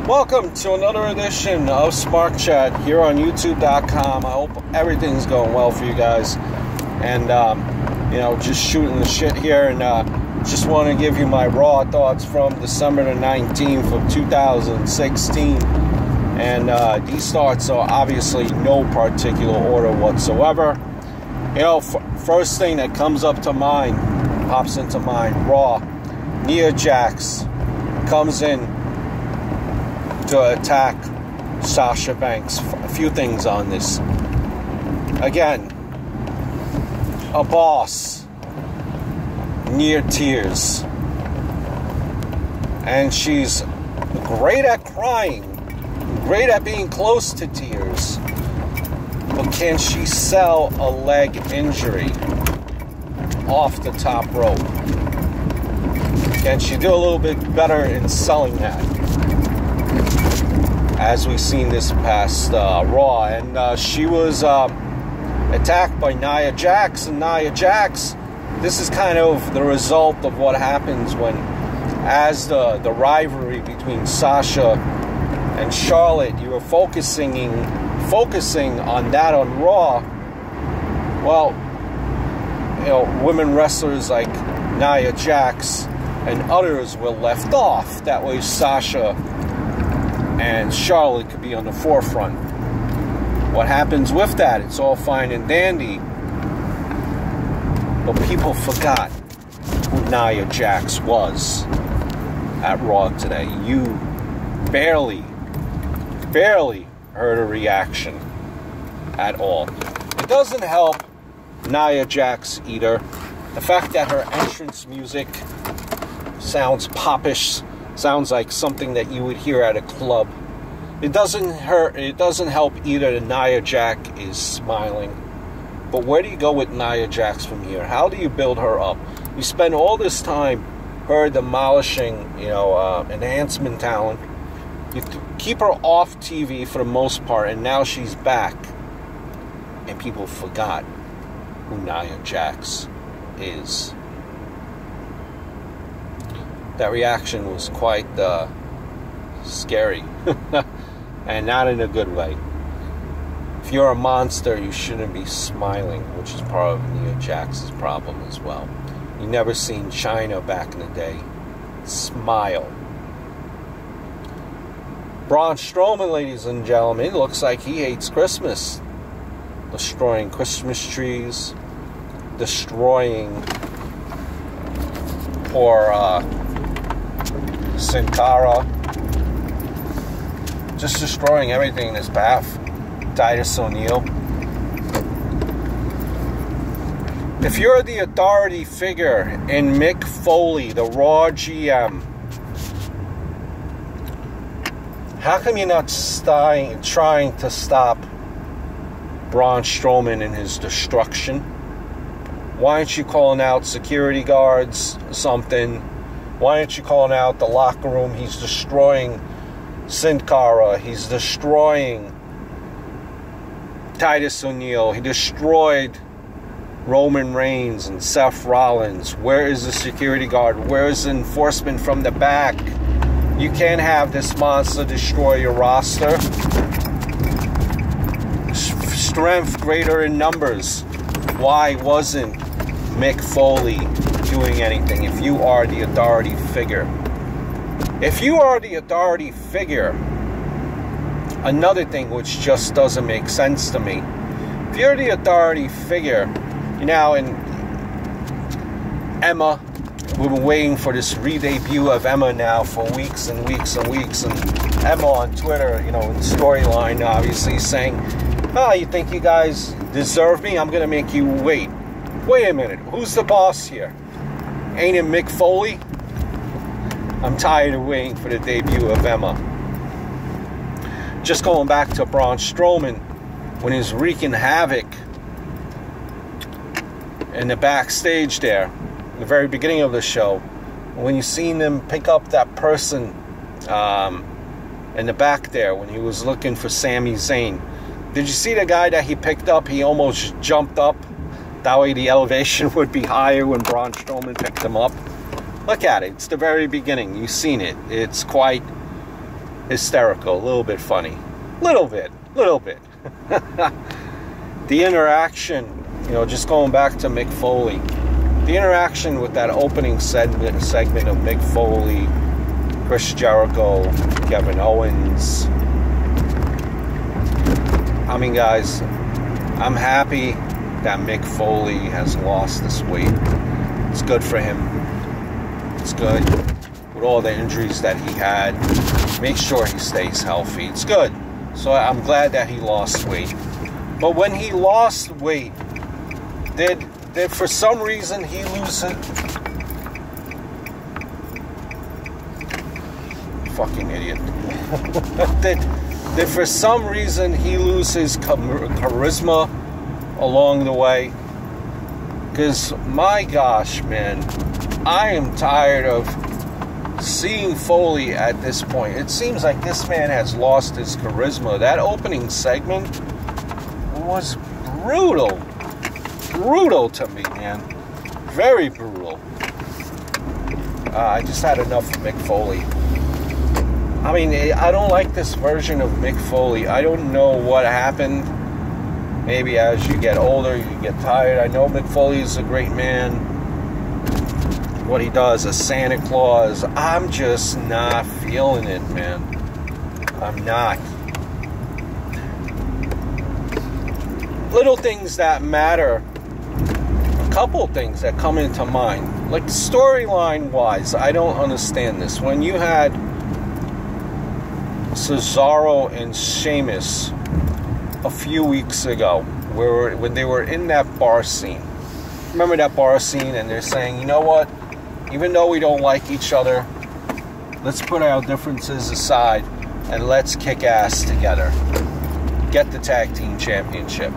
Welcome to another edition of Smart Chat here on YouTube.com. I hope everything's going well for you guys. And, just shooting the shit here. And just want to give you my raw thoughts from December the 19th of 2016. And these thoughts are obviously no particular order whatsoever. First thing that comes up to mind, pops into mind, Raw. Nia Jax comes in to attack Sasha Banks. A few things on this. Again, a boss, near tears, and she's great at crying, great at being close to tears, but can she sell a leg injury off the top rope? Can she do a little bit better in selling that? As we've seen this past Raw, and she was attacked by Nia Jax, and Nia Jax, this is kind of the result of what happens when, as the rivalry between Sasha and Charlotte, you were focusing on that on Raw. Well, women wrestlers like Nia Jax and others were left off. That way Sasha and Charlotte could be on the forefront. What happens with that? It's all fine and dandy, but people forgot who Nia Jax was at Raw today. You barely heard a reaction at all. It doesn't help Nia Jax either. The fact that her entrance music sounds popish, sounds like something that you would hear at a club. It doesn't help either that Nia Jax is smiling. But where do you go with Nia Jax from here? How do you build her up? You spend all this time her demolishing, enhancement talent. You keep her off TV for the most part, and now she's back. And people forgot who Nia Jax is. That reaction was quite scary, and not in a good way. If you're a monster, you shouldn't be smiling, which is part of Nia Jax's problem as well. You never seen China back in the day smile. Braun Strowman, ladies and gentlemen, it looks like he hates Christmas. Destroying Christmas trees, destroying poor Sin Cara, just destroying everything in his path. Titus O'Neil. If you're the authority figure in Mick Foley, the Raw GM, how come you're not trying to stop Braun Strowman in his destruction? Why aren't you calling out security guards or something? Why aren't you calling out the locker room? He's destroying Sin Cara. He's destroying Titus O'Neil. He destroyed Roman Reigns and Seth Rollins. Where is the security guard? Where is the enforcement from the back? You can't have this monster destroy your roster. Strength greater in numbers. Why wasn't Mick Foley doing anything if you are the authority figure? If you are the authority figure, another thing which just doesn't make sense to me, if you're the authority figure, and Emma, we've been waiting for this re-debut of Emma now for weeks and weeks and weeks, and Emma on Twitter, in storyline, obviously saying, you think you guys deserve me? I'm going to make you wait. Wait a minute, who's the boss here? Ain't it Mick Foley? I'm tired of waiting for the debut of Emma. Just going back to Braun Strowman, when he was wreaking havoc in the backstage there, in the very beginning of the show, when you seen him pick up that person in the back there, when he was looking for Sami Zayn, did you see the guy that he picked up? He almost jumped up. That way the elevation would be higher when Braun Strowman picked him up. Look at it. It's the very beginning. You've seen it. It's quite hysterical, a little bit funny. Little bit. The interaction, just going back to Mick Foley, the interaction with that opening segment of Mick Foley, Chris Jericho, Kevin Owens. I mean, guys, I'm happy that Mick Foley has lost this weight. It's good for him. It's good. With all the injuries that he had, make sure he stays healthy. It's good. So I'm glad that he lost weight. But when he lost weight, did for some reason he lose it? Fucking idiot. Did for some reason he lose his charisma along the way? Because, my gosh, man, I am tired of seeing Foley at this point. It seems like this man has lost his charisma. That opening segment was brutal. Brutal to me, man. Very brutal. I just had enough of Mick Foley. I mean, I don't like this version of Mick Foley. I don't know what happened. Maybe as you get older, you get tired. I know Mick Foley is a great man. What he does as Santa Claus, I'm just not feeling it, man. I'm not. Little things that matter. A couple things that come into mind. Like storyline-wise, I don't understand this. When you had Cesaro and Sheamus a few weeks ago, when they were in that bar scene. Remember that bar scene? And they're saying, you know what? Even though we don't like each other, let's put our differences aside and let's kick ass together. Get the tag team championship.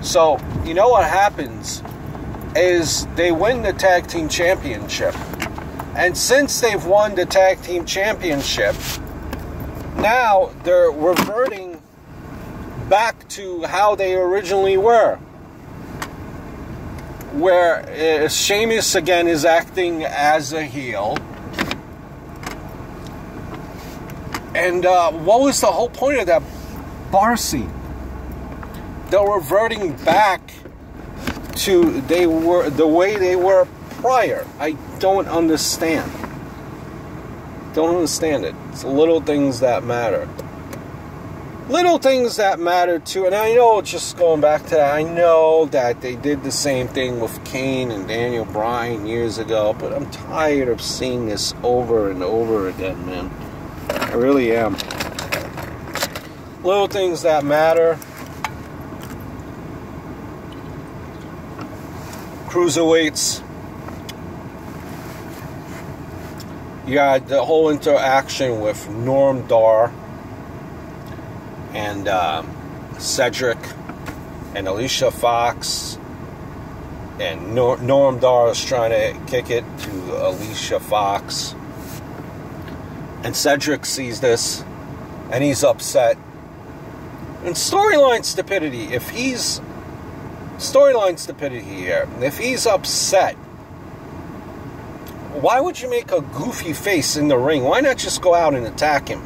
So, you know what happens is they win the tag team championship. And since they've won the tag team championship, now they're reverting back to how they originally were. Where Sheamus again is acting as a heel. And what was the whole point of that bar scene? They're reverting back to the way they were prior. I don't understand. Don't understand it. It's little things that matter. Little things that matter too. And I know, just going back to that, I know that they did the same thing with Kane and Daniel Bryan years ago, but I'm tired of seeing this over and over again, man. I really am. Little things that matter. Cruiserweights. You had the whole interaction with Norm Dar and Cedric and Alicia Fox, and Norm Dar is trying to kick it to Alicia Fox, and Cedric sees this and he's upset. And storyline stupidity here. If he's upset, why would you make a goofy face in the ring? Why not just go out and attack him?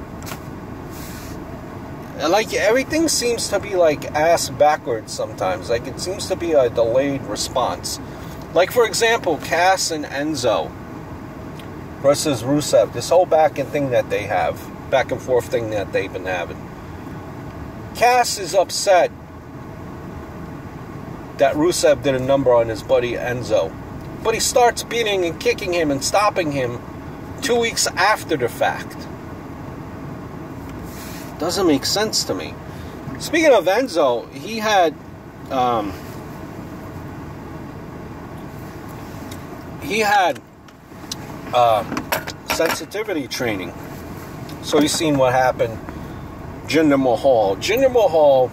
Like, everything seems to be like ass backwards sometimes. Like, it seems to be a delayed response. Like, for example, Cass and Enzo versus Rusev. This whole back and forth thing that they've been having. Cass is upset that Rusev did a number on his buddy Enzo. But he starts beating and kicking him and stopping him 2 weeks after the fact. Doesn't make sense to me. Speaking of Enzo, he had sensitivity training. So he's seen what happened. Jinder Mahal,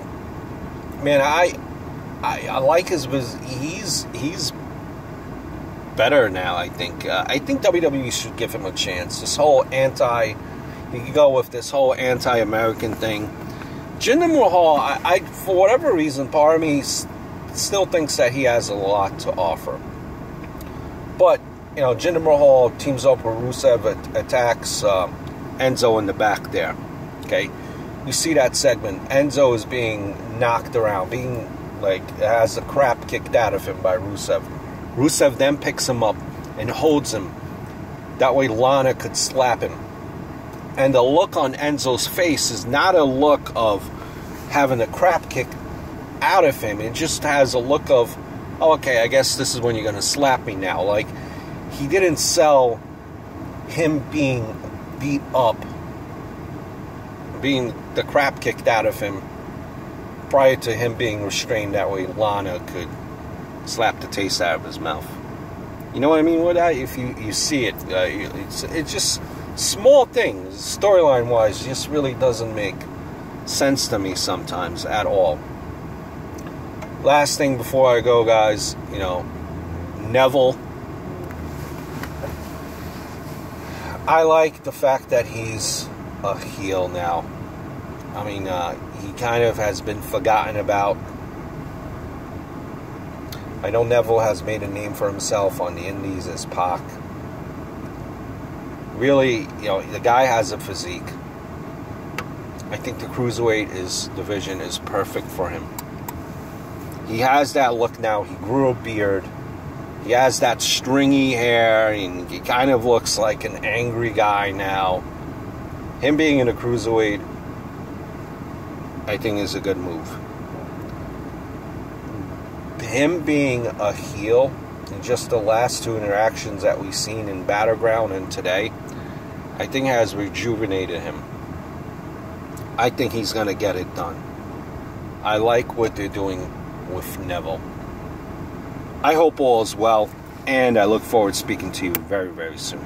man, I like his. He's better now. I think WWE should give him a chance. This whole you can go with this whole anti-American thing. Jinder Mahal, I for whatever reason, part of me still thinks that he has a lot to offer. But Jinder Mahal teams up with Rusev, attacks Enzo in the back there. Okay, you see that segment. Enzo is being knocked around, being like has the crap kicked out of him by Rusev. Rusev then picks him up and holds him. That way Lana could slap him. And the look on Enzo's face is not a look of having the crap kicked out of him. It just has a look of, oh, okay, I guess this is when you're going to slap me now. Like, he didn't sell him being beat up, being the crap kicked out of him, prior to him being restrained. That way Lana could slap the taste out of his mouth. You know what I mean with that? If you see it, it's just small things, storyline wise, just really doesn't make sense to me sometimes at all. Last thing before I go, guys, you know, Neville. I like the fact that he's a heel now. I mean, he kind of has been forgotten about. I know Neville has made a name for himself on the Indies as Pac. Really, you know, the guy has a physique. I think the Cruiserweight division is perfect for him. He has that look now. He grew a beard. He has that stringy hair, and he kind of looks like an angry guy now. Him being in a Cruiserweight, I think, is a good move. Him being a heel in just the last two interactions that we've seen in Battleground and today, I think has rejuvenated him. I think he's going to get it done. I like what they're doing with Neville. I hope all is well, and I look forward to speaking to you very, very soon.